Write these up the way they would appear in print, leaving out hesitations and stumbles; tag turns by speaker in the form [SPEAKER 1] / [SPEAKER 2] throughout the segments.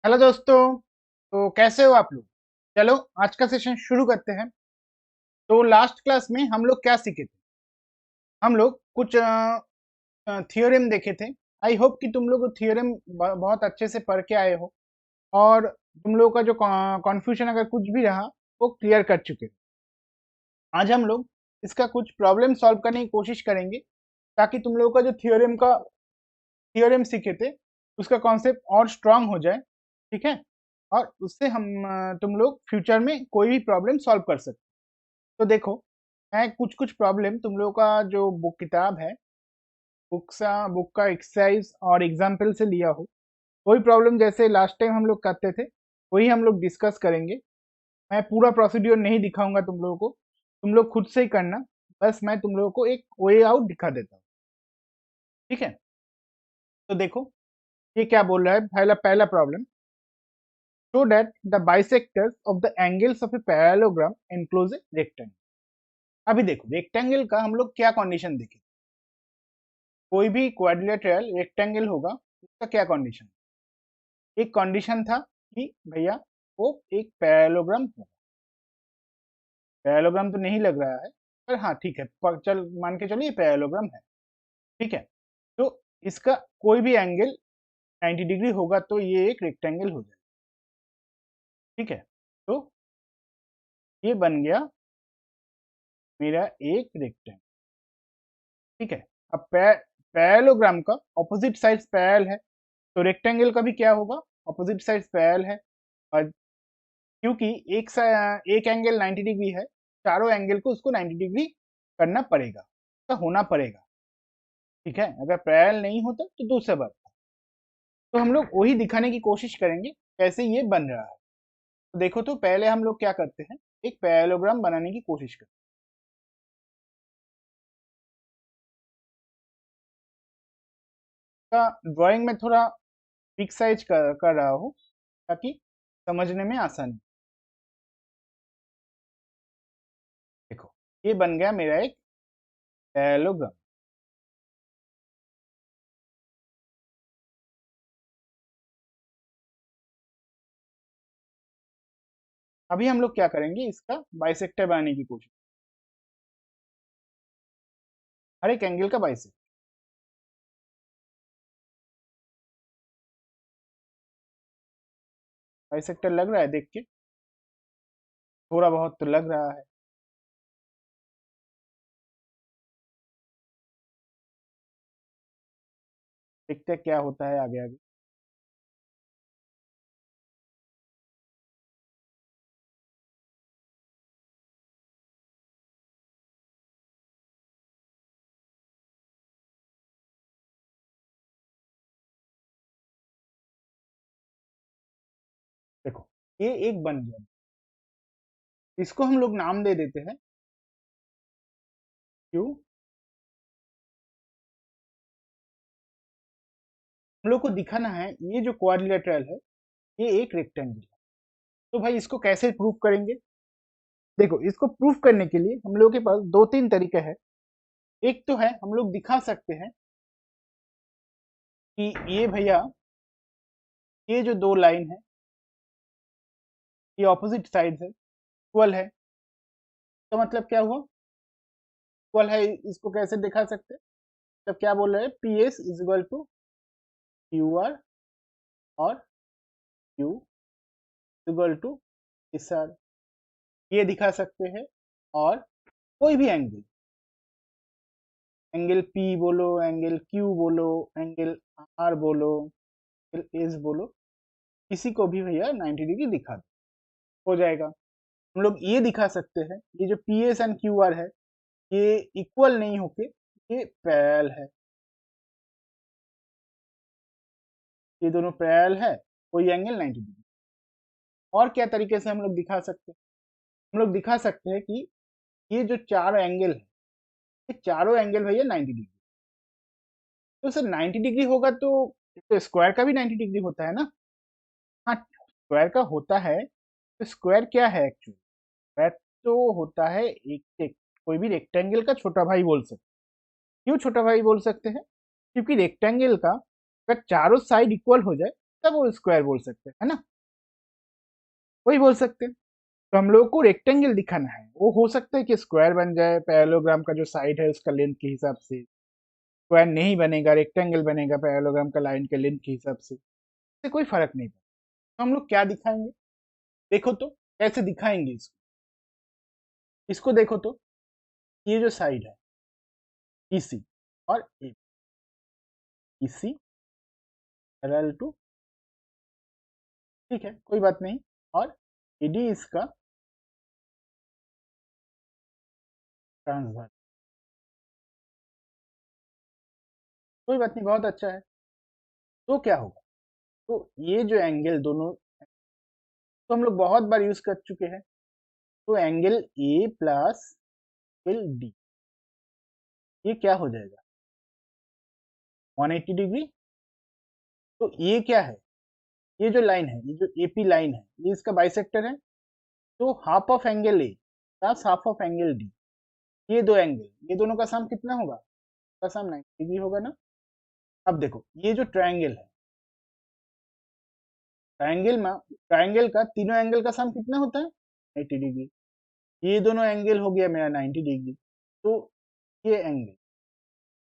[SPEAKER 1] Hello दोस्तों। तो कैसे हो आप लोग। चलो आज का सेशन शुरू करते हैं। तो लास्ट क्लास में हम लोग क्या सीखे थे। हम लोग कुछ थियोरेम देखे थे। आई होप कि तुम लोग थियोरेम बहुत अच्छे से पढ़ के आए हो और तुम लोगों का जो कॉन्फ्यूजन अगर कुछ भी रहा वो क्लियर कर चुके हो। आज हम लोग इसका कुछ प्रॉब्लम सॉल्व करने की कोशिश करेंगे ताकि तुम लोगों का जो थियोरेम सीखे थे उसका कॉन्सेप्ट और स्ट्रांग हो जाए। ठीक है। और उससे हम तुम लोग फ्यूचर में कोई भी प्रॉब्लम सॉल्व कर सकते। तो देखो, मैं कुछ कुछ प्रॉब्लम तुम लोगों का जो बुक किताब है, बुक का एक्सरसाइज और एग्जाम्पल से लिया हो। वही प्रॉब्लम जैसे लास्ट टाइम हम लोग करते थे वही हम लोग डिस्कस करेंगे। मैं पूरा प्रोसीड्योर नहीं दिखाऊंगा तुम लोगों को, तुम लोग खुद से ही करना। बस मैं तुम लोगों को एक वे आउट दिखा देता हूँ। ठीक है। तो देखो ये क्या बोल रहा है। पहला पहला problem, show that the bisectors of the angles of a parallelogram enclose a rectangle। अभी देखो रेक्टेंगल का हम लोग क्या कंडीशन देखे। कोई भी क्वाड्रिलेटरल रेक्टेंगल होगा उसका क्या कंडीशन। एक कंडीशन था कि भैया वो एक पैरेललोग्राम होगा। पैरेललोग्राम तो नहीं लग रहा है पर हाँ ठीक है, पर चल मान के चलिए पैरेललोग्राम है। ठीक है। तो इसका कोई भी एंगल 90 डिग्री होगा तो ये एक रेक्टेंगल हो जाएगा। ठीक है। तो ये बन गया मेरा एक रेक्टेंगल। ठीक है। अब पैरेललोग्राम का ऑपोजिट साइड पैरेलल है तो रेक्टेंगल का भी क्या होगा, ऑपोजिट साइड पैरेलल है। और क्योंकि एक एंगल 90 डिग्री है, चारों एंगल को उसको 90 डिग्री करना पड़ेगा, तो होना पड़ेगा। ठीक है। अगर पैरेलल नहीं होता तो दूसरा बात। तो हम लोग वही दिखाने की कोशिश करेंगे कैसे ये बन रहा है। तो देखो, तो पहले हम लोग क्या करते हैं, एक पैरेललोग्राम बनाने की कोशिश करते हैं। ड्राइंग में थोड़ा बिग साइज कर रहा हूँ ताकि समझने में आसानी। देखो ये बन गया मेरा एक पैरेललोग्राम। अभी हम लोग क्या करेंगे, इसका बाइसेक्टर बनाने की कोशिश। हर एक एंगल का बाइसेक्टर। बाइसेक्टर लग रहा है देख के, थोड़ा बहुत तो लग रहा है। देखते हैं क्या होता है आगे आगे। देखो ये एक बन गया। इसको हम लोग नाम दे देते हैं क्यू। हम लोग को दिखाना है ये जो क्वाड्रिलेटरल है ये एक रेक्टेंगल है। तो भाई इसको कैसे प्रूफ करेंगे। देखो इसको प्रूफ करने के लिए हम लोग के पास दो तीन तरीके हैं। एक तो है हम लोग दिखा सकते हैं कि ये भैया, ये जो दो लाइन है ये ऑपोजिट साइड है, इक्वल है। तो मतलब क्या हुआ, इक्वल है। इसको कैसे दिखा सकते हैं, तब क्या बोल रहे हैं, P S is equal to Q R और Q equal to S R, ये दिखा सकते हैं। और कोई भी एंगल, एंगल पी बोलो, एंगल क्यू बोलो, एंगल आर बोलो, एंगल एस बोलो, किसी को भी भैया 90 डिग्री दिखा दो, हो जाएगा। हम लोग ये दिखा सकते हैं ये जो P S and Q R है ये इक्वल नहीं होके ये पैरेलल है। ये दोनों पैरेलल है, कोई एंगल 90 डिग्री। और क्या तरीके से हम लोग दिखा सकते हैं, हम लोग दिखा सकते हैं कि ये जो चार एंगल है ये चारों एंगल भैया 90 डिग्री। तो सर 90 डिग्री होगा तो स्क्वायर का भी 90 डिग्री होता है ना। हाँ स्क्वायर का होता है। तो स्क्वायर क्या है एक्चुअली, स्क्वायर तो होता है एक कोई भी रेक्टेंगल का छोटा भाई बोल सकते। क्यों छोटा भाई बोल सकते हैं, क्योंकि रेक्टेंगल का अगर चारों साइड इक्वल हो जाए तब वो स्क्वायर बोल सकते हैं, है ना, वही बोल सकते हैं। तो हम लोग को रेक्टेंगल दिखाना है, वो हो सकता है कि स्क्वायर बन जाए, पैरेललोग्राम का जो साइड है उसका लेंथ के हिसाब से। स्क्वायर नहीं बनेगा, रेक्टेंगल बनेगा पैरेललोग्राम का लाइन के लेंथ के हिसाब से, इससे कोई फर्क नहीं पड़ता। तो हम लोग क्या दिखाएंगे, देखो तो कैसे दिखाएंगे इसको। इसको देखो तो, ये जो साइड है EC और EC पैरेलल टू, ठीक है कोई बात नहीं, और AD इसका ट्रांसवर्स, कोई बात नहीं, बहुत अच्छा है। तो क्या होगा, तो ये जो एंगल दोनों, तो हम लोग बहुत बार यूज कर चुके हैं। तो एंगल ए प्लस एल डी, ये क्या हो जाएगा 180 डिग्री। तो ये क्या है, ये जो लाइन है, ये जो एपी लाइन है, ये इसका बाइसेक्टर है। तो half of angle A plus half of angle D, ये दो एंगल, ये दोनों का सम कितना होगा, का सम 90 डिग्री होगा ना। अब देखो ये जो ट्रायंगल है, ट्रायंगल में, ट्रायंगल का तीनों एंगल का सम कितना होता है 80 डिग्री। ये दोनों एंगल हो गया मेरा 90 डिग्री। तो ये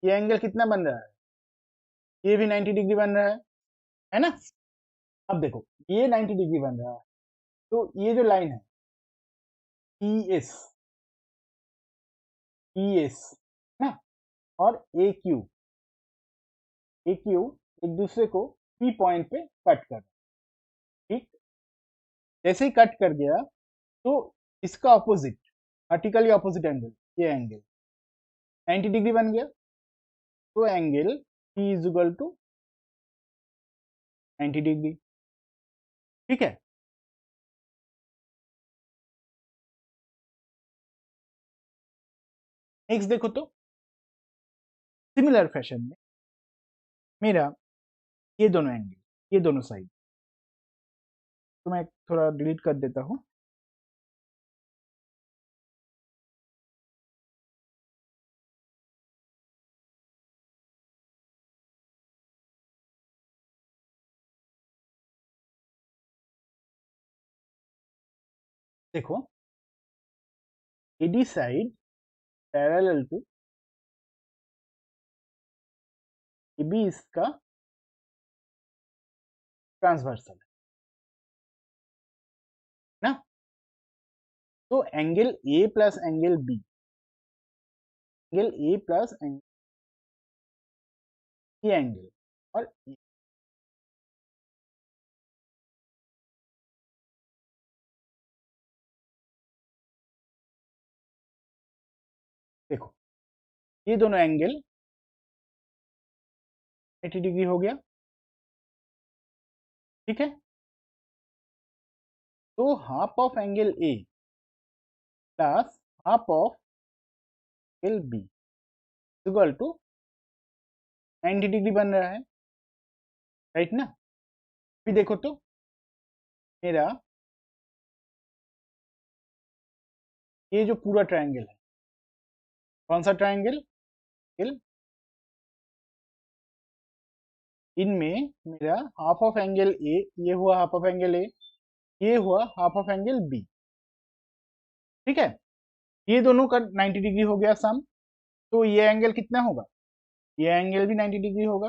[SPEAKER 1] एंगल कितना बन रहा है, ये भी 90 डिग्री बन रहा है ना। अब देखो ये 90 डिग्री बन रहा है, तो ये जो लाइन है ES, ES ना, और AQ एक दूसरे को P पॉइंट पे कट कर, ठीक, जैसे ही कट कर गया तो इसका ऑपोजिट, वर्टिकली ऑपोजिट एंगल, ये एंगल 90 डिग्री बन गया। तो angle P is equal to 90 degree, ठीक है। नेक्स्ट देखो तो, सिमिलर फैशन में मेरा ये दोनों एंगल, ये दोनों साइड, तो मैं थोड़ा डिलीट कर देता हूँ। देखो AD side parallel to AB इसका ट्रांसवर्सल है ना। तो angle A plus angle B, angle A plus ये एंगल, और देखो ये दोनों एंगल 80 डिग्री हो गया, ठीक है। तो half of angle A plus half of angle B equal to 90 degree बन रहा है, राइट ना। अभी देखो तो मेरा ये जो पूरा ट्रायंगल है, कौन सा ट्रायंगल, इनमें मेरा हाफ ऑफ एंगल ए, ये हुआ हाफ ऑफ एंगल ए, ये हुआ हाफ ऑफ एंगल बी, ठीक है। ये दोनों का 90 डिग्री हो गया सम। तो ये एंगल कितना होगा, ये एंगल भी 90 डिग्री होगा।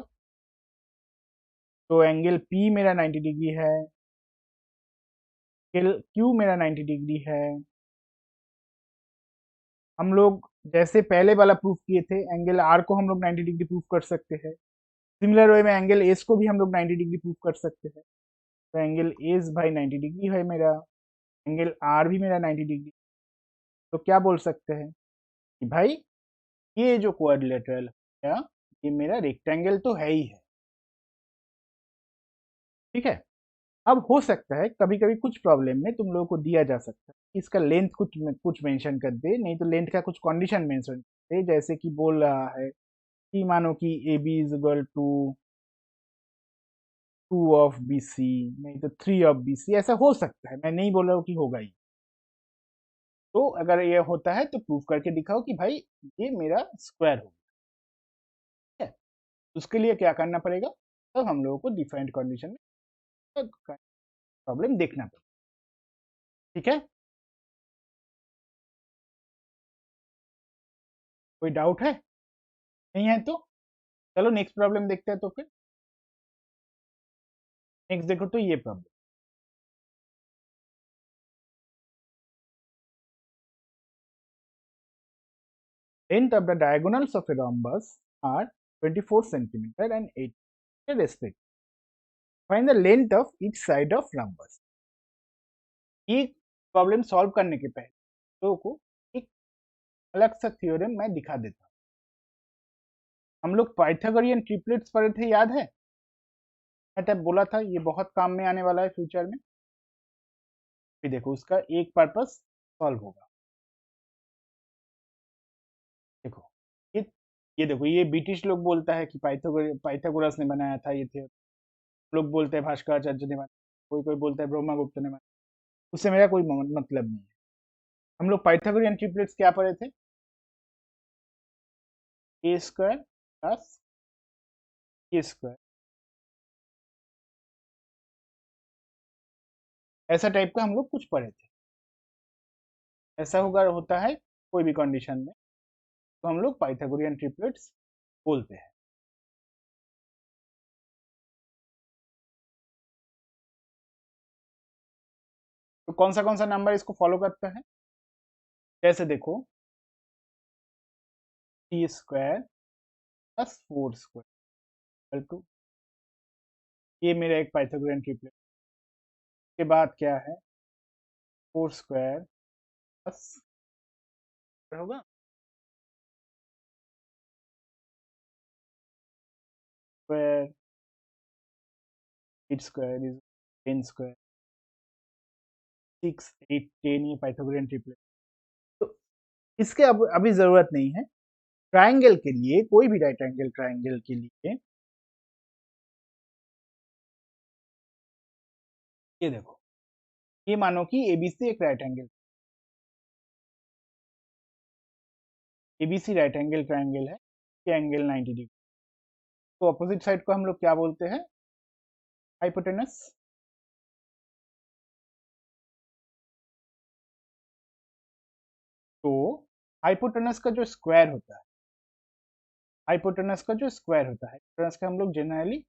[SPEAKER 1] तो एंगल पी मेरा 90 डिग्री है, एंगल क्यू मेरा 90 डिग्री है। हम लोग जैसे पहले वाला प्रूफ किए थे, एंगल आर को हम लोग 90 डिग्री प्रूफ कर सकते हैं। सिमिलर वे में एंगल एस को भी हम लोग 90 डिग्री प्रूफ कर सकते हैं। तो एंगल एस भाई 90 डिग्री है मेरा, एंगल आर भी मेरा 90 डिग्री। तो क्या बोल सकते हैं कि भाई ये जो क्वाड्रिलेटरल है, ये मेरा रेक्टेंगल तो है ही है, ठीक है। अब हो सकता है कभी कभी कुछ प्रॉब्लम में तुम लोगों को दिया जा सकता है इसका लेंथ कुछ मेंशन कर दे, नहीं तो लेंथ का कुछ कंडीशन मेंशन कर दे, जैसे कि बोल रहा है कि मानो कि A B is equal to 2 of B C, नहीं तो 3 ऑफ बी सी, ऐसा हो सकता है, मैं नहीं बोल रहा हूँ कि होगा ही। तो अगर ये होता है तो प्रूफ करके दिखाओ कि भाई ये मेरा स्क्वायर हो, ठीक है। उसके लिए क्या करना पड़ेगा, तब हम लोगों को डिफरेंट कंडीशन में प्रॉब्लम देखना पड़ेगा। ठीक है, कोई डाउट है? नहीं है तो चलो नेक्स्ट प्रॉब्लम देखते हैं। तो फिर नेक्स्ट देखो तो ये problem, length of the diagonals of a rhombus are 24 centimeter and 8 respectively. Find the length of each side of rhombus. ये प्रॉब्लम सॉल्व करने के पहले तो को एक अलग सा थ्योरम मैं दिखा देता हूँ। हम लोग पाइथागोरियन ट्रिपलेट्स पढ़े थे, याद है? मैं तब बोला था ये बहुत काम में आने वाला है फ्यूचर में। फिर देखो उसका एक पर्पस सॉल्व होगा। देखो ये ये देखो, ये ब्रिटिश लोग बोलता है कि पाइथागोरस ने बनाया था ये थे। लोग बोलते हैं भास्कराचार्य ने बनाया, कोई कोई बोलता है ब्रह्मगुप्त ने बनाया। उससे मेरा कोई मतलब नहीं है। हम लोग पाइथागोरियन ट्रिपलेट्स क्या पढ़े थे? ए स्क्वायर प्लस ए स्क्वायर, ऐसा टाइप का हम लोग कुछ पढ़े थे। ऐसा होता है कोई भी कंडीशन में तो हम लोग पाइथागोरियन ट्रिपलेट्स बोलते हैं। तो कौन सा नंबर इसको फॉलो करता है? जैसे देखो, T square plus 4 square to, ये मेरा एक पाइथागोरियन ट्रिपलेट। के बाद क्या है? 4 स्क्वायर प्लस होगा स्क्वायर, 8 स्क्वायर इज 10 स्क्वायर, 6 8 10, ये पाइथागोरियन ट्रिपलेट। तो इसके अब अभी जरूरत नहीं है। ट्राइंगल के लिए, कोई भी राइट एंगल ट्राइंगल के लिए, ये देखो, ये मानो कि एबीसी एक right angle, ABC right angle triangle है, ये एंगल 90 डिग्री। तो अपोजिट साइड को हम लोग क्या बोलते हैं? हाइपोटेनस। तो हाइपोटेनस का जो स्क्वायर होता है, हाइपोटेनस का जो स्क्वायर होता है, हाइपोटेनस का हम लोग जनरली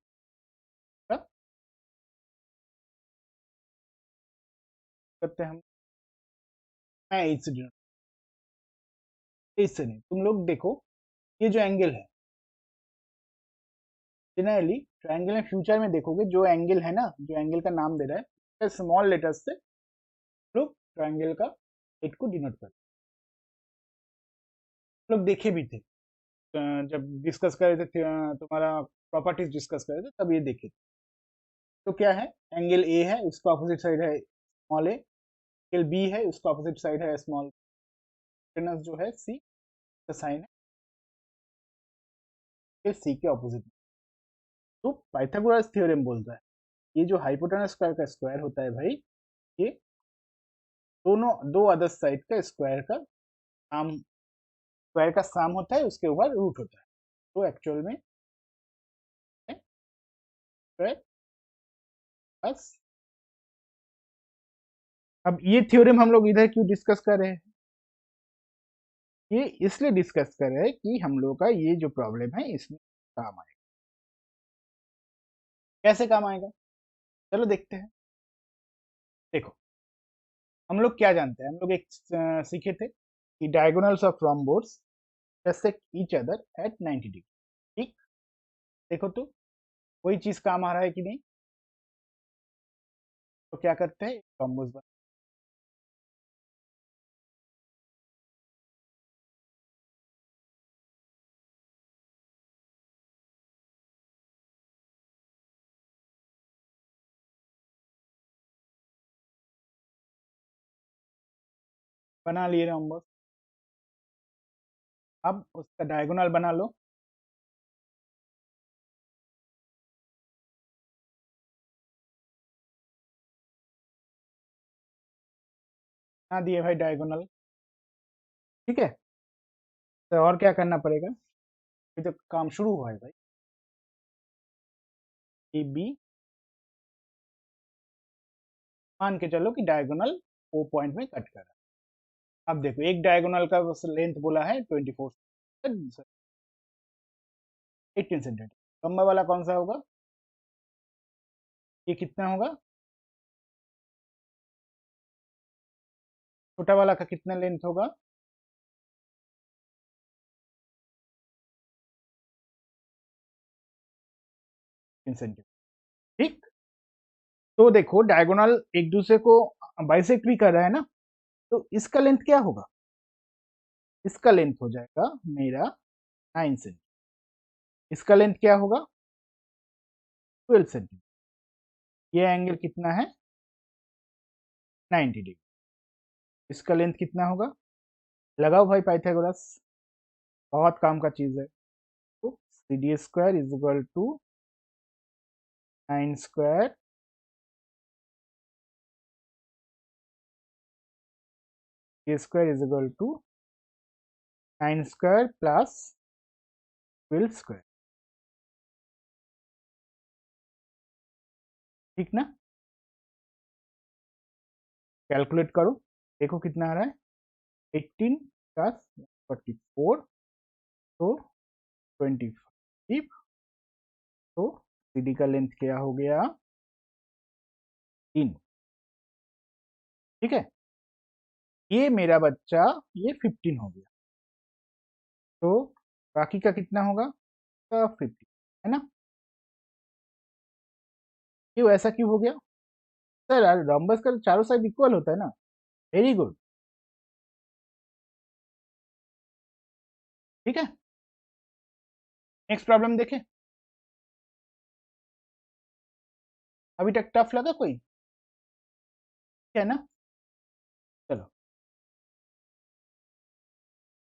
[SPEAKER 1] करते हैं हम, मैं इससे नहीं, तुम लोग देखो, ये जो एंगल है, जनरली ट्रायंगल में फ्यूचर में देखोगे जो एंगल है ना, जो एंगल का नाम दे रहा है, स्मॉल लेटर्स से लोग ट्रायंगल का हेड को डिनोट करते हैं। लोग देखे भी थे जब डिस्कस कर रहे थे तुम्हारा प्रॉपर्टीज डिस्कस कर रहे थे, तब ये देखे थे। तो क्या है? एंगल ए है, उसका ऑपोजिट साइड है स्मॉल ए। एंगल बी है, उसका ऑपोजिट साइड है स्मॉल। जो है सी का साइन है सी के ऑपोजिट में। तो पाइथागोरस थ्योरम बोलता है ये जो हाइपोटेनस स्क्वायर का स्क्वायर होता है भाई, ये दोनों दो अदर साइड का स्क्वायर का साम, स्क्वायर का साम होता है, उसके ऊपर रूट होता है। तो एक्चुअल में स्क्वायर प्लस, अब ये थ्योरम हम लोग इधर क्यों डिस्कस कर रहे हैं? ये इसलिए डिस्कस कर रहे हैं कि हम लोग का ये जो प्रॉब्लम है इसमें काम आएगा। कैसे काम आएगा? चलो देखते हैं। देखो, हम लोग क्या जानते हैं? हम लोग एक सीखे थे कि diagonals of rhombus intersect each other at 90 degree. ठीक, देखो तो वही चीज काम आ रहा है कि नहीं? तो क्या करते हैं? रोम्बोस बना लिए रोम्बोस। अब उसका डायगोनल बना लो। बना दिए भाई डायगोनल। ठीक है, तो और क्या करना पड़ेगा? अभी तो काम शुरू हुआ है भाई। ए बी मान के चलो कि डायगोनल ओ पॉइंट में कट कर रहा है। अब देखो एक डायगोनल का लेंथ बोला है 24, 18 सेंटीमीटर। लंबा वाला कौन सा होगा, ये कितना होगा, छोटा वाला का कितना लेंथ होगा, 3 सेंटीमीटर। ठीक, तो देखो डायगोनल एक दूसरे को बाइसेक्ट भी कर रहा है ना, तो इसका लेंथ क्या होगा, इसका लेंथ हो जाएगा मेरा 9 सेंटीमीटर। इसका लेंथ क्या होगा, 12 सेंटीमीटर। ये एंगल कितना है, 90 डिग्री। इसका लेंथ कितना होगा, लगाओ भाई पाइथागोरस, बहुत काम का चीज है। तो C D square is equal to 9 square A square is equal to 9 square plus 12 square. ठीक ना, कैलकुलेट करो, देखो कितना आ रहा है, 18 प्लस 44, तो 25। तो सी डी का लेंथ क्या हो गया, 3। ठीक है, ये मेरा बच्चा ये 15 हो गया, तो बाकी का कितना होगा, 50, है ना। क्यों ऐसा क्यों हो गया, सर रॉम्बस का चारों साइड इक्वल होता है ना, वेरी गुड। ठीक है, नेक्स्ट प्रॉब्लम देखें। अभी तक टफ लगा कोई, है ना, चलो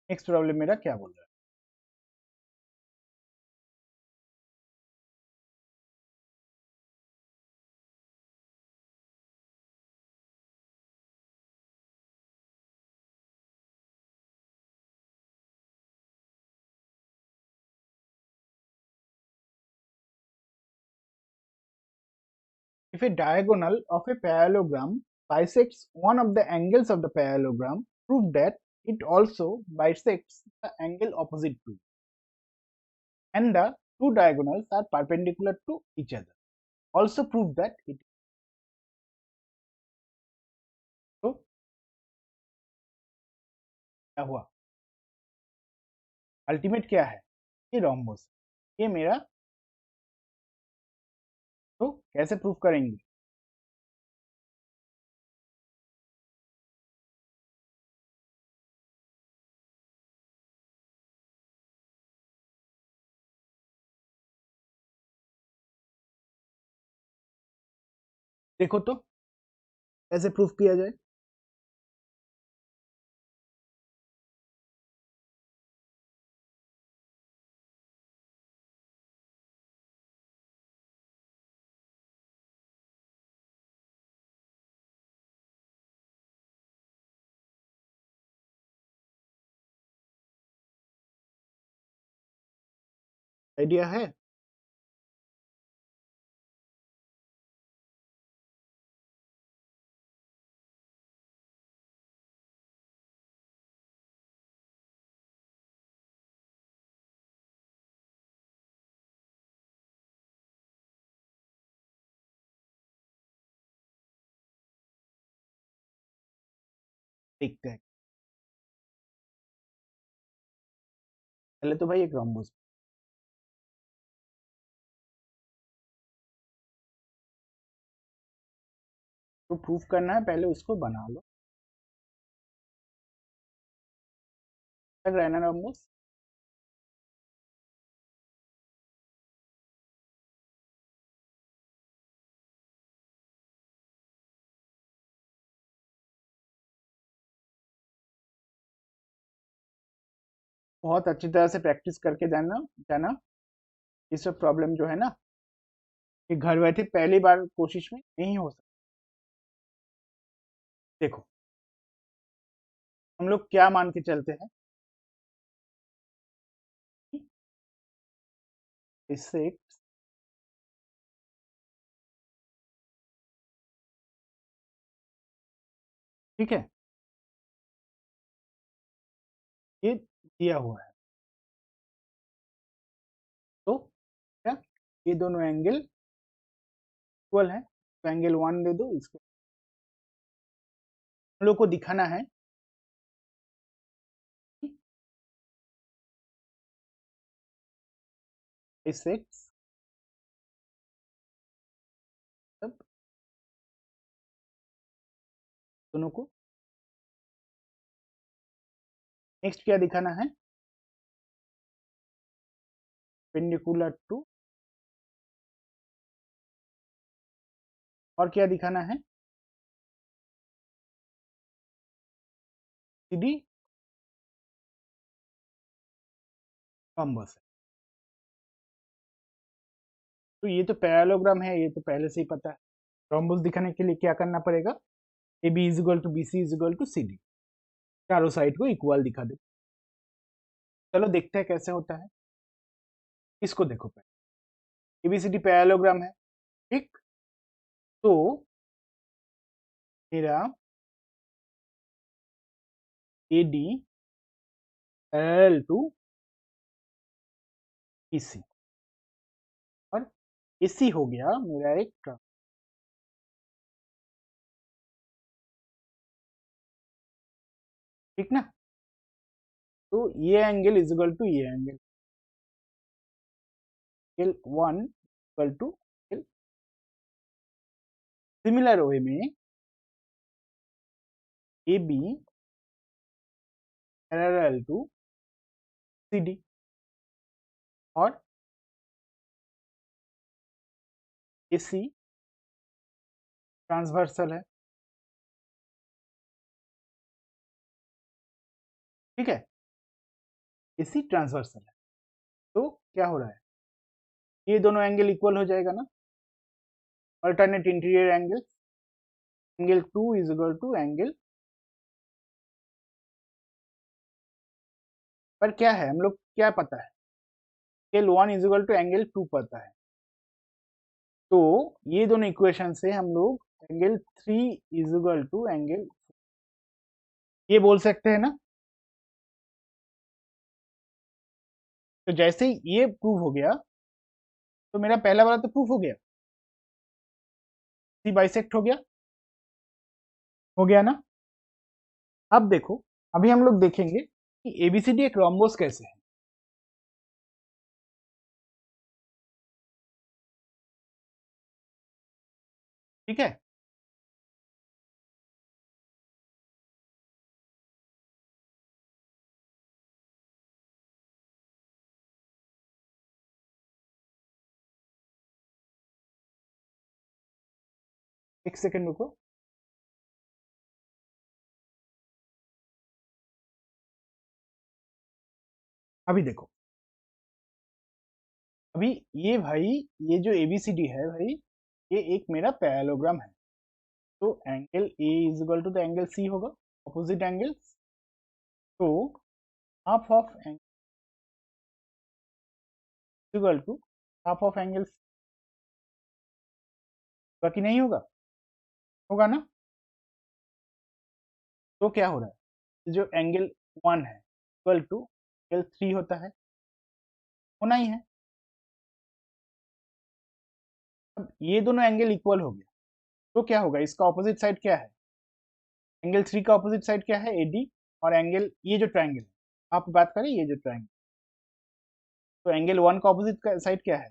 [SPEAKER 1] नेक्स्ट प्रॉब्लम मेरा क्या बोल रहा है। If a diagonal of a parallelogram bisects one of the angles of the parallelogram, prove that it also bisects the angle opposite to it, and the two diagonals are perpendicular to each other. Also prove that it, तो क्या हुआ, ultimate क्या है, ये rhombus, ये मेरा, तो कैसे प्रूव करेंगे, देखो तो कैसे प्रूफ किया जाए। आइडिया है, देखते हैं। पहले तो भाई एक रोम्बस, तो प्रूफ करना है, पहले उसको बना लो, लग रहा है ना रोम्बस। बहुत अच्छी तरह से प्रैक्टिस करके जाना जाना, ये सब प्रॉब्लम जो है ना, ये घर बैठे पहली बार कोशिश में नहीं हो सकता। देखो हम लोग क्या मान के चलते हैं, इससे, ठीक है, ये दिया हुआ है। तो क्या ये दोनों एंगल इक्वल है? तो एंगल 1 दे दो इसको। हम लोग को दिखाना है 6 तब दोनों को। नेक्स्ट क्या दिखाना है? Perpendicular to. और क्या दिखाना है? सीडी कॉम्बस है। तो ये तो पैरेललोग्राम है, ये तो पहले से ही पता है। रोम्बस दिखाने के लिए क्या करना पड़ेगा? A B is equal to B C is equal to C D. चारों साइड को इक्वल दिखा दे। चलो देखते हैं कैसे होता है। इसको देखो पहले, एबीसीडी पैरेललोग्राम है, ठीक। तो मेरा A D parallel to EC और एसी हो गया मेरा एक ट्रांस, ठीक ना। तो ये एंगल इज इक्वल टू ये angle, angle 1 equal to angle. Similar way में A B parallel to C D और ए सी ट्रांसवर्सल है, ठीक है। ए सी ट्रांसवर्सल है। तो क्या हो रहा है? ये दोनों एंगल इक्वल हो जाएगा ना। Alternate interior angle, angle 2 is equal to angle. पर क्या है, हम लोग क्या पता है? Angle 1 is equal to angle 2 पता है। तो ये दोनों इक्वेशन से हम लोग angle 3 is equal to angle ये बोल सकते हैं ना। तो जैसे ही ये प्रूव हो गया, तो मेरा पहला वाला तो प्रूफ सी बाइसेक्ट हो गया ना। अब देखो, अभी हम लोग देखेंगे कि एबीसीडी एक रोम्बोस कैसे है। ठीक है, एक सेकेंड रुको। अभी देखो, अभी ये भाई, ये जो एबीसीडी है भाई, ये एक मेरा पैरेललोग्राम है। तो angle A is equal to the angle C होगा, ऑपोजिट एंगल। तो half of angle equal to half of angle, होगा कि नहीं होगा? होगा ना। तो क्या हो रहा है, जो एंगल 1 है इक्वल टू एंगल 3 होता है, होना ही है। अब ये दोनों एंगल इक्वल हो गया, तो क्या होगा, इसका ऑपोजिट साइड क्या है? एंगल 3 का ऑपोजिट साइड क्या है? एडी। और एंगल, ये जो ट्राइंगल आप बात करें, ये जो ट्राइंगल, तो एंगल 1 का ऑपोजिट साइड क्या है?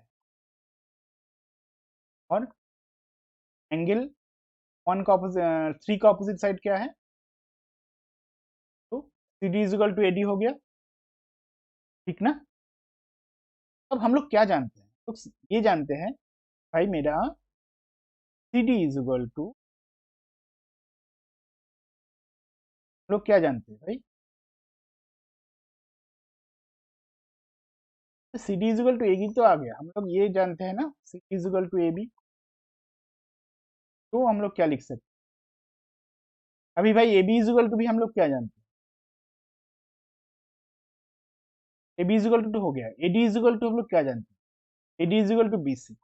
[SPEAKER 1] और एंगल 1 का ऑपोजिट 3 का ऑपोजिट साइड क्या है? तो C D is equal to AD हो गया, ठीक ना। अब हम लोग क्या जानते हैं? तो ये जानते हैं भाई, मेरा C D is equal to, लोग क्या जानते हैं भाई? तो C D is equal to A B तो आ गया, हम लोग ये जानते हैं ना, C D is equal to A B. तो हम लोग क्या लिख सकते हैं अभी भाई? A B is equal to भी हम लोग क्या जानते हैं? A B is equal to हो गया, A D is equal to हम लोग क्या जानते हैं? A D is equal to B C.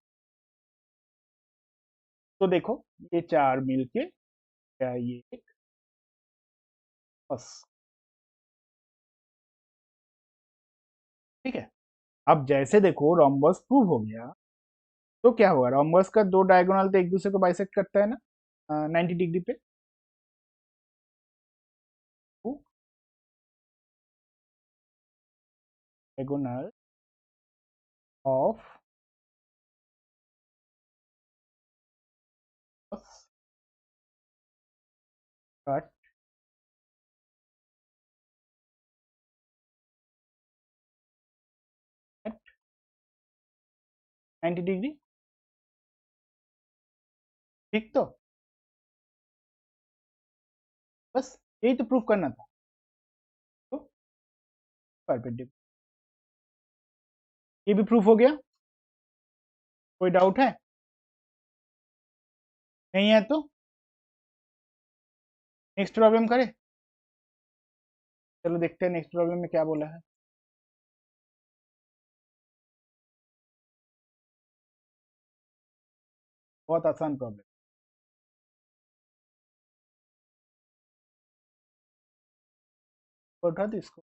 [SPEAKER 1] तो देखो, ये चार मिलके क्या, ये बस। ठीक है, अब जैसे देखो रोम्बस प्रूव हो गया, तो क्या हुआ, रोम्बस का दो डायगोनल तो एक दूसरे को बाइसेक्ट करता है ना 90 डिग्री पे। Diagonal of cut at 90 degree. ठीक, तो बस यही तो प्रूव करना था। तो परपेंडिकुलर, ये भी प्रूफ हो गया। कोई डाउट है? नहीं है तो नेक्स्ट प्रॉब्लम करें। चलो देखते हैं नेक्स्ट प्रॉब्लम में क्या बोला है। बहुत आसान प्रॉब्लम। उठा दो इसको।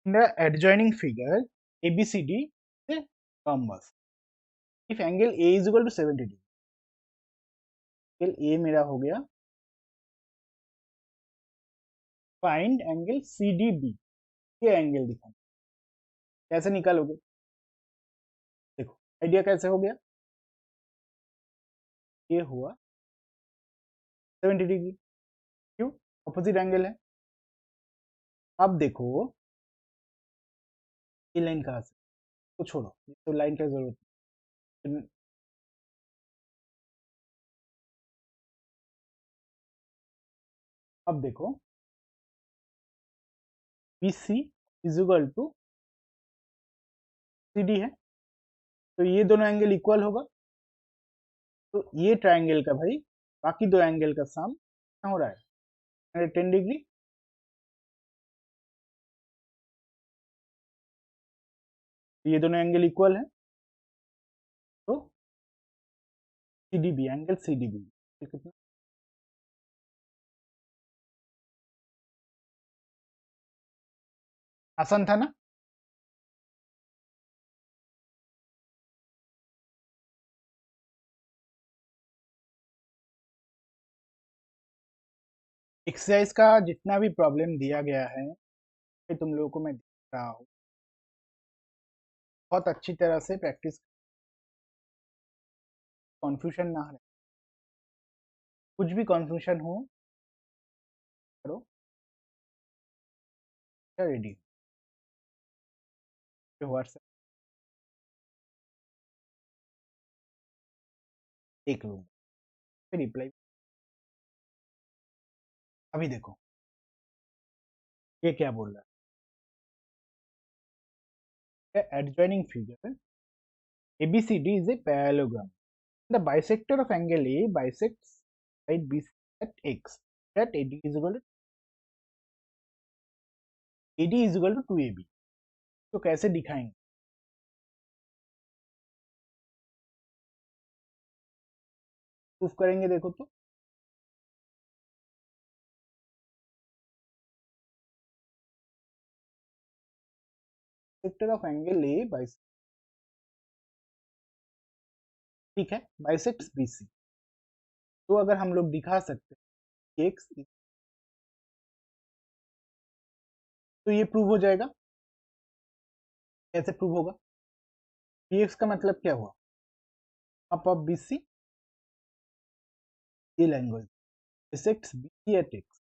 [SPEAKER 1] In the adjoining figure ABCD is rhombus. If angle A is equal to 70 degree, angle A मेरा हो गया, फाइंड एंगल CDB। ये एंगल दिखाना, कैसे निकालोगे? देखो आइडिया कैसे हो गया, ये हुआ 70 डिग्री, क्यों? ऑपोजिट एंगल है। अब देखो ये लाइन कहाँ से, तो छोड़ो, तो लाइन की जरूरत नहीं। अब देखो BC is equal to CD है, तो ये दोनों एंगल इक्वल होगा, तो ये ट्राइंगल का भाई बाकी दो एंगल का सम हो रहा है 10 डिग्री। ये दोनों एंगल इक्वल है, तो CDB, एंगल CDB कितना, आसान था ना? एक्सरसाइज का जितना भी प्रॉब्लम दिया गया है, ये तुम लोगों को मैं दिख रहा हूँ, बहुत अच्छी तरह से प्रैक्टिस, कॉन्फ्यूजन ना रहे, कुछ भी कॉन्फ्यूजन हो करो, रेडी व्हाट्सएप देख लूंगा, फिर रिप्लाई। अभी देखो ये क्या बोल रहा है, adjoining figure ABCD is a parallelogram. The bisector of angle A bisects side BC at X. That AD is equal to 2AB. तो कैसे दिखाएंगे? प्रूफ करेंगे, देखो तो सेक्टर ऑफ एंगल ए बाइस, ठीक है, बाइसेक्ट्स BC। तो अगर हम लोग दिखा सकते हैं एक्स, तो ये प्रूव हो जाएगा। कैसे प्रूव होगा? एक्स का मतलब क्या हुआ, अप ऑफ BC, ये language bisects BC at X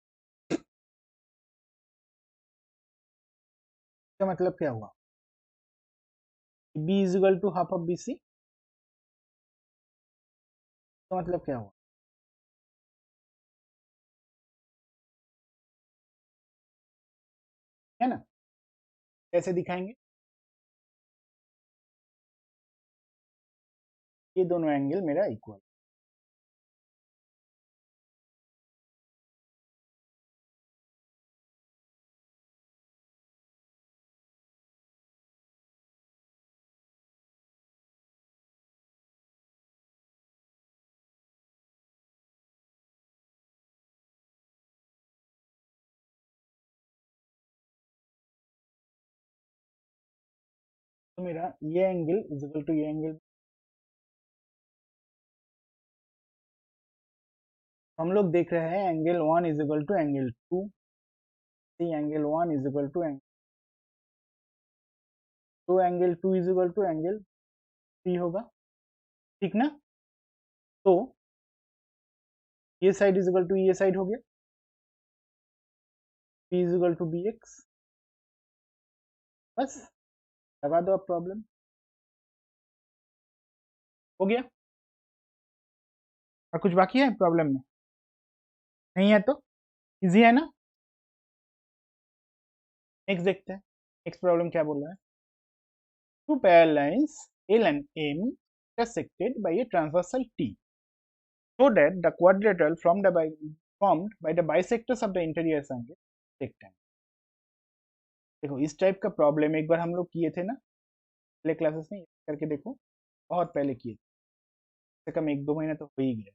[SPEAKER 1] का मतलब क्या हुआ, B is equal to half of BC का मतलब क्या हुआ, है ना? कैसे दिखाएंगे? ये दोनों एंगल मेरा इक्वल, तो मेरा ये एंगल इज इक्वल टू ये एंगल, हम लोग देख रहे हैं angle 1 is equal to angle 2, angle 1 is equal to angle 2 is equal to angle 3 होगा, ठीक ना। तो ये साइड इज इक्वल टू ये साइड हो गया, P is equal to B X, बस लगा दो अब प्रॉब्लम, हो गया। और कुछ बाकी है प्रॉब्लम में? नहीं है तो इजी है ना। नेक्स्ट देखते हैं, नेक्स्ट प्रॉब्लम क्या बोल रहा है। Two parallel lines L and M intersected by a transversal T so that the quadrilateral formed by the bisectors of the interior triangle rectangle। देखो इस टाइप का प्रॉब्लम एक बार हम लोग किए थे ना पहले क्लासेस में, करके देखो, बहुत पहले किए थे, कम से कम 1-2 महीना तो हो ही गया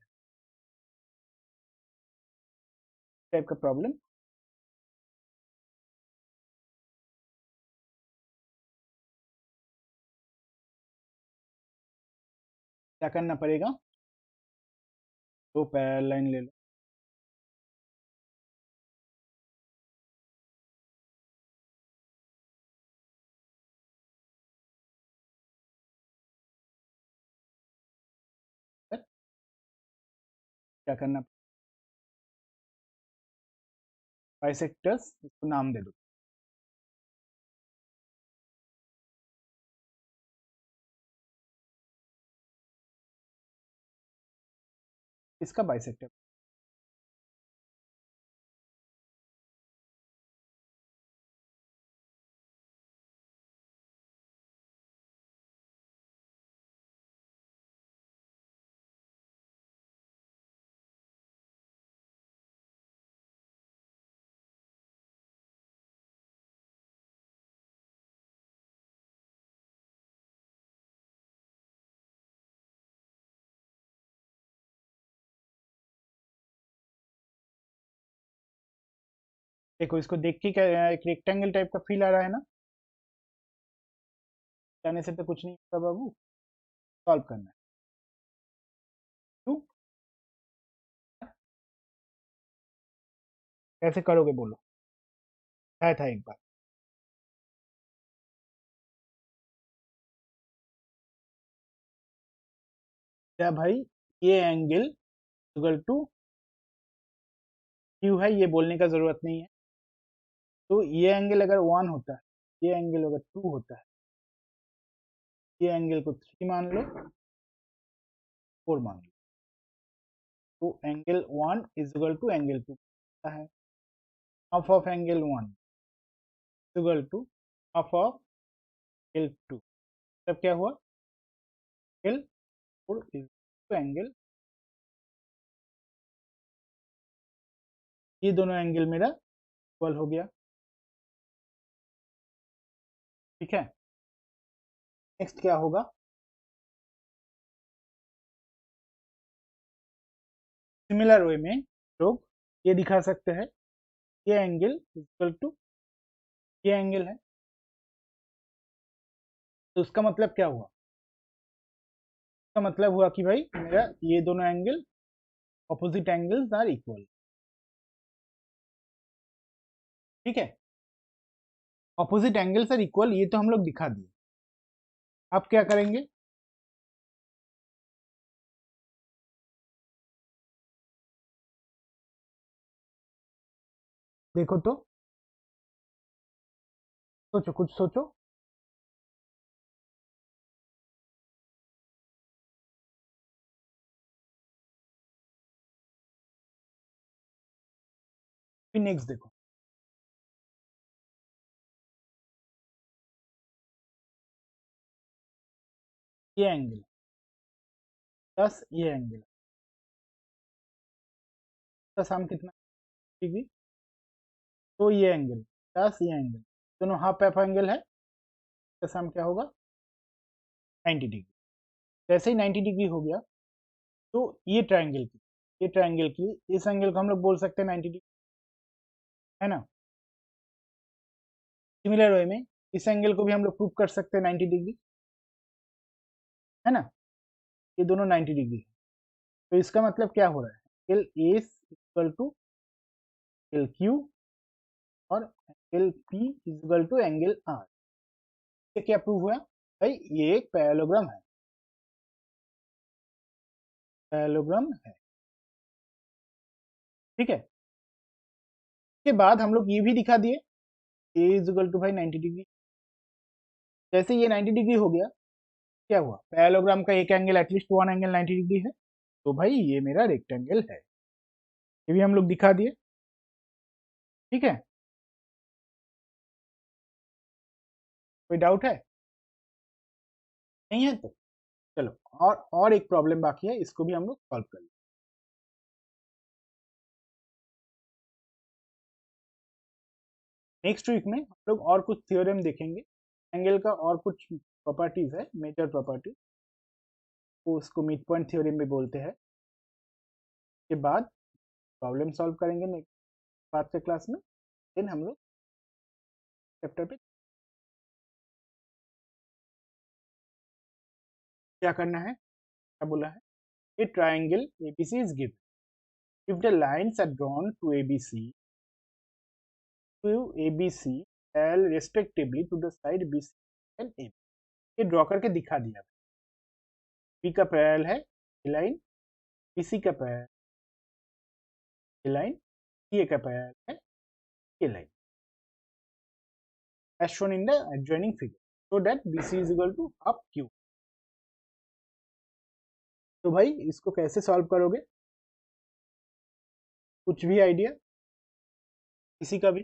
[SPEAKER 1] टाइप का प्रॉब्लम। क्या करना पड़ेगा, दो पैरेलल लाइन ले लो, फिर क्या करना, बाइसेक्टर्स इसको नाम दे दो, इसका बाइसेक्टर, देखो इसको देख के क्या एक रेक्टेंगल टाइप का फील आ रहा है ना, जाने से तो कुछ नहीं होता बाबू, सॉल्व करना है। क्यों, कैसे करोगे बोलो, आया था एक बार। क्या भाई, ये एंगल इक्वल टू क्यू है, ये बोलने का जरूरत नहीं है। तो ये एंगल अगर 1 होता है, ये एंगल अगर 2 होता है, ये एंगल को 3 मान लो, 4 मान लो, तो angle 1 is equal to angle 2 है, half of angle 1 equal to half of angle 2, तब क्या हुआ, एंगल 4 इज टू एंगल, ये दोनों एंगल मेरा इक्वल हो गया, ठीक है। नेक्स्ट क्या होगा, सिमिलर वे में लोग ये दिखा सकते हैं, ये एंगल इक्वल टू ये एंगल है, तो उसका मतलब क्या हुआ, इसका मतलब हुआ कि भाई मेरा ये दोनों angle opposite angles are equal, ठीक है। ऑपोजिट एंगल्स आर इक्वल, ये तो हम लोग दिखा दिए। अब क्या करेंगे, देखो तो, सोचो कुछ सोचो, फिर नेक्स्ट देखो, ये एंगल प्लस ये एंगल का सम कितना डिग्री, तो ये एंगल प्लस ये एंगल दोनों हाफ हाफ एंगल है, इसका सम क्या होगा 90 डिग्री। जैसे ही 90 डिग्री हो गया, तो ये ट्रायंगल की इस एंगल को हम लोग बोल सकते हैं 90 डिग्री, है ना। सिमिलर वे में इस एंगल को भी हम लोग प्रूव कर सकते हैं 90 डिग्री, है ना, ये दोनों 90 डिग्री है। तो इसका मतलब क्या हो रहा है, angle A equal to angle Q और angle P equal to angle R. ये क्या प्रूव हुआ भाई, ये एक पैरेललोग्राम है, पैरेललोग्राम है, ठीक है। इसके बाद हम लोग ये भी दिखा दिए, ए इज इक्वल टू भाई 90 डिग्री। जैसे ये 90 डिग्री हो गया, क्या हुआ, पैरेललोग्राम का एक angle at least one angle 90 degree है, तो भाई ये मेरा रेक्टेंगल है। ये भी हम लोग दिखा दिए, ठीक है। कोई डाउट है, नहीं है तो चलो, और एक प्रॉब्लम बाकी है, इसको भी हम लोग सॉल्व कर लेंगे। नेक्स्ट वीक में हम लोग और कुछ थ्योरम देखेंगे, एंगल का और कुछ प्रॉपर्टीज है, मेजर प्रॉपर्टी, वो उसको मिड पॉइंट थ्योरम भी बोलते हैं। के बाद प्रॉब्लम सॉल्व करेंगे नेक्स्ट बाद के क्लास में, देन हम लोग चैप्टर पे क्या करना है, क्या बोला है, a triangle ABC is given if the lines are drawn to ABC L respectively to the side BC and A. ये ड्रॉ करके दिखा दिया, बी का पैरेलल है ये लाइन, बीसी का पैरेलल ये लाइन, सी का पैरेलल है ये line, as shown in the adjoining figure, so that BC is equal to half Q। तो भाई इसको कैसे सॉल्व करोगे, कुछ भी आइडिया किसी का भी?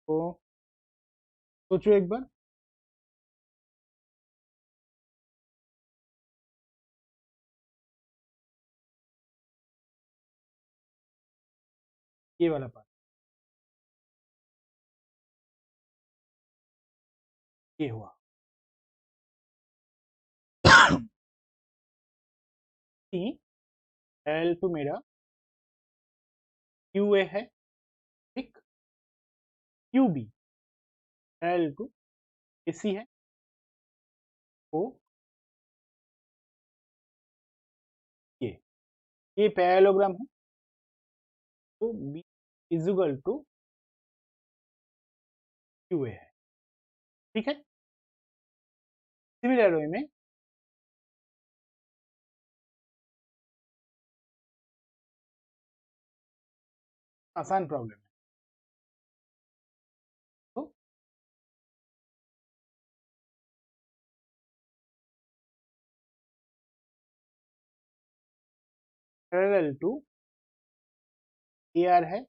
[SPEAKER 1] तो सोचो एक बार। ये वाला पार्ट, ये हुआ एल टू मेरा क्यू ए है, ठीक, Q B L to A C है, तो ये पैरेललोग्राम है, तो B is equal to Q A है, ठीक है। सिमिलर वे में आसान प्रॉब्लम है, तो पैरेलल टू ए आर है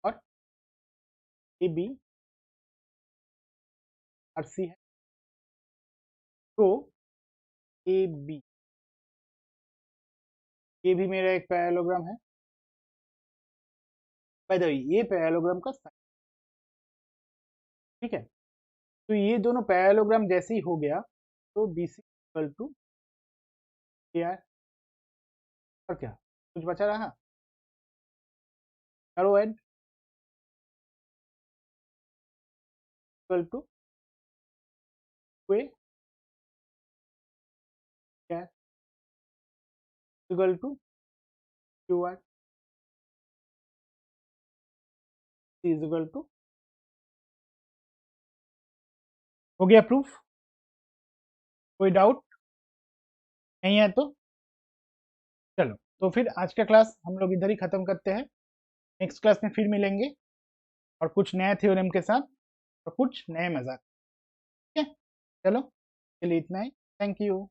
[SPEAKER 1] और ए बी आर सी है, तो ए बी ये भी मेरा एक पैरेललोग्राम है। बाय द वे ये पैरेललोग्राम का साइन, ठीक है। तो ये दोनों पैरेललोग्राम जैसे ही हो गया, तो B C equal to A R, और क्या कुछ बचा रहा, करो add, equal to A R equal to Q R C is equal to, हो गया प्रूफ, कोई डाउट नहीं है तो चलो, तो फिर आज का क्लास हम लोग इधर ही खत्म करते हैं, नेक्स्ट क्लास में फिर मिलेंगे और कुछ नए थ्योरम के साथ और कुछ नए मजाक, ठीक है। चलो चलिए इतना ही, थैंक यू।